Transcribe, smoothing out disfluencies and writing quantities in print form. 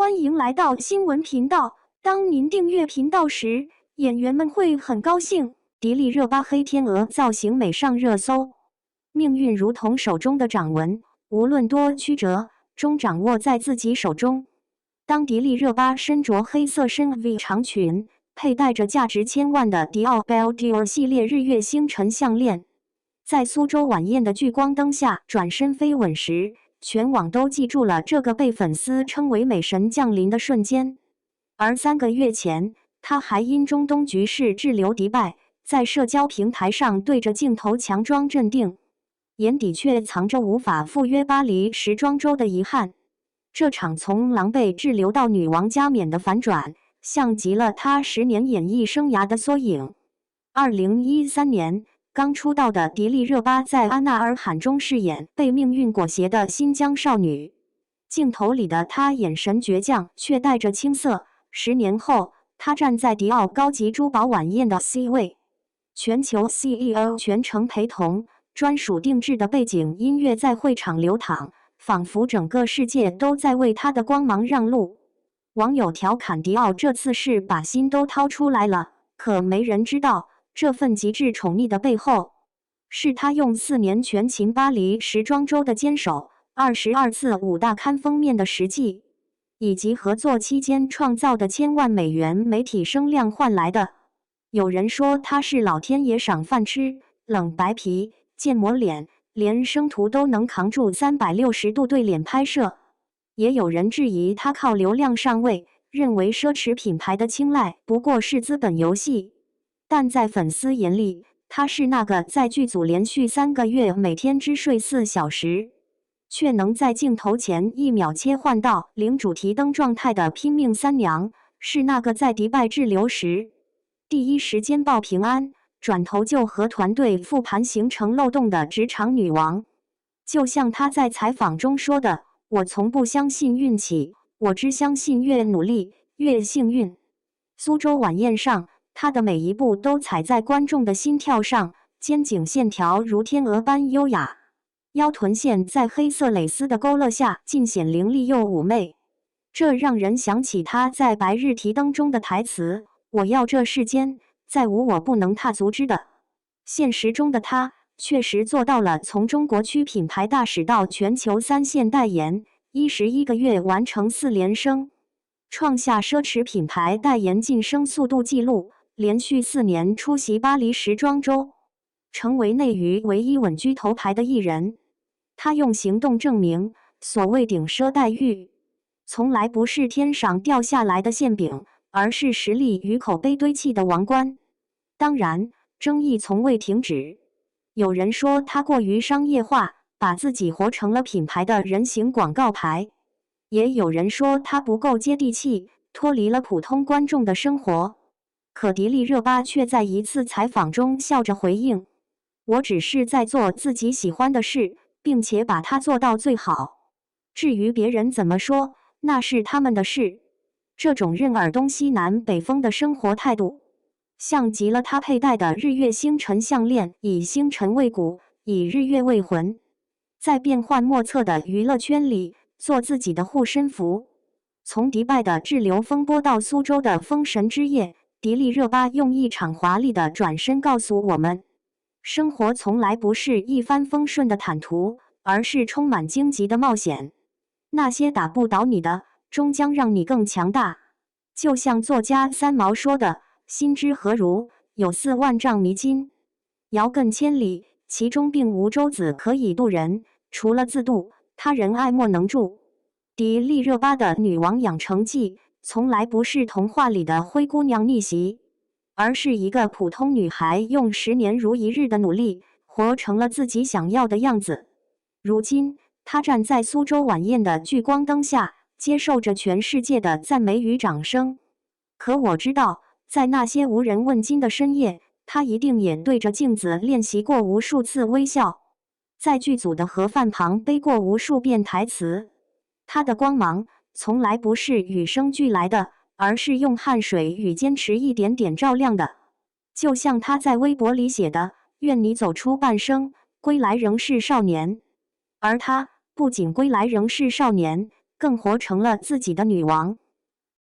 欢迎来到新闻频道。当您订阅频道时，演员们会很高兴。迪丽热巴黑天鹅造型美上热搜，命运如同手中的掌纹，无论多曲折，终掌握在自己手中。当迪丽热巴身着黑色深 V 长裙，佩戴着价值千万的迪奥 Belle Dior 系列日月星辰项链，在苏州晚宴的聚光灯下转身飞吻时，全网都记住了这个被粉丝称为美神降临的瞬间。而3个月前，他还因中东局势滞留迪拜，在社交平台上对着镜头强装镇定，眼底却藏着无法赴约巴黎时装周的遗憾。这场从狼狈滞留到女王加冕的反转，像极了他10年演艺生涯的缩影。2013年。刚出道的迪丽热巴在《安娜尔罕》中饰演被命运裹挟的新疆少女，镜头里的她眼神倔强，却带着青涩。10年后，她站在迪奥高级珠宝晚宴的 C 位，全球 CEO 全程陪同，专属定制的背景音乐在会场流淌，仿佛整个世界都在为她的光芒让路。网友调侃迪奥这次是把心都掏出来了，可没人知道。这份极致宠溺的背后，是他用4年全勤巴黎时装周的坚守，22次5大刊封面的实际，以及合作期间创造的千万美元媒体声量换来的。有人说他是老天爷赏饭吃，冷白皮、建模脸，连生图都能扛住360度对脸拍摄。也有人质疑他靠流量上位，认为奢侈品牌的青睐不过是资本游戏。但在粉丝眼里，他是那个在剧组连续3个月每天只睡4小时，却能在镜头前1秒切换到零主题灯状态的拼命三娘，是那个在迪拜滞留时第一时间报平安，转头就和团队复盘形成漏洞的职场女王。就像她在采访中说的：“我从不相信运气，我只相信越努力越幸运。”苏州晚宴上，他的每一步都踩在观众的心跳上，肩颈线条如天鹅般优雅，腰臀线在黑色蕾丝的勾勒下尽显凌厉又妩媚。这让人想起他在《白日提灯》中的台词：“我要这世间再无我不能踏足之的。”现实中的他确实做到了从中国区品牌大使到全球3线代言，11个月完成4连升，创下奢侈品牌代言晋升速度纪录。连续4年出席巴黎时装周，成为内娱唯一稳居头牌的艺人。他用行动证明，所谓顶奢待遇，从来不是天上掉下来的馅饼，而是实力与口碑堆砌的王冠。当然，争议从未停止。有人说他过于商业化，把自己活成了品牌的人形广告牌；也有人说他不够接地气，脱离了普通观众的生活。可迪丽热巴却在一次采访中笑着回应：“我只是在做自己喜欢的事，并且把它做到最好。至于别人怎么说，那是他们的事。”这种任尔东西南北风的生活态度，像极了她佩戴的日月星辰项链，以星辰为骨，以日月为魂，在变幻莫测的娱乐圈里做自己的护身符。从迪拜的滞留风波到苏州的封神之夜，迪丽热巴用一场华丽的转身告诉我们，生活从来不是一帆风顺的坦途，而是充满荆棘的冒险。那些打不倒你的，终将让你更强大。就像作家三毛说的：“心之何如？有4万丈迷津，遥亘千里，其中并无舟子可以渡人，除了自渡，他人爱莫能助。”迪丽热巴的女王养成记从来不是童话里的灰姑娘逆袭，而是一个普通女孩用10年如一日的努力，活成了自己想要的样子。如今，她站在苏州晚宴的聚光灯下，接受着全世界的赞美与掌声。可我知道，在那些无人问津的深夜，她一定也对着镜子练习过无数次微笑，在剧组的盒饭旁背过无数遍台词。她的光芒从来不是与生俱来的，而是用汗水与坚持一点点照亮的。就像她在微博里写的：“愿你走出半生，归来仍是少年。”而她不仅归来仍是少年，更活成了自己的女王。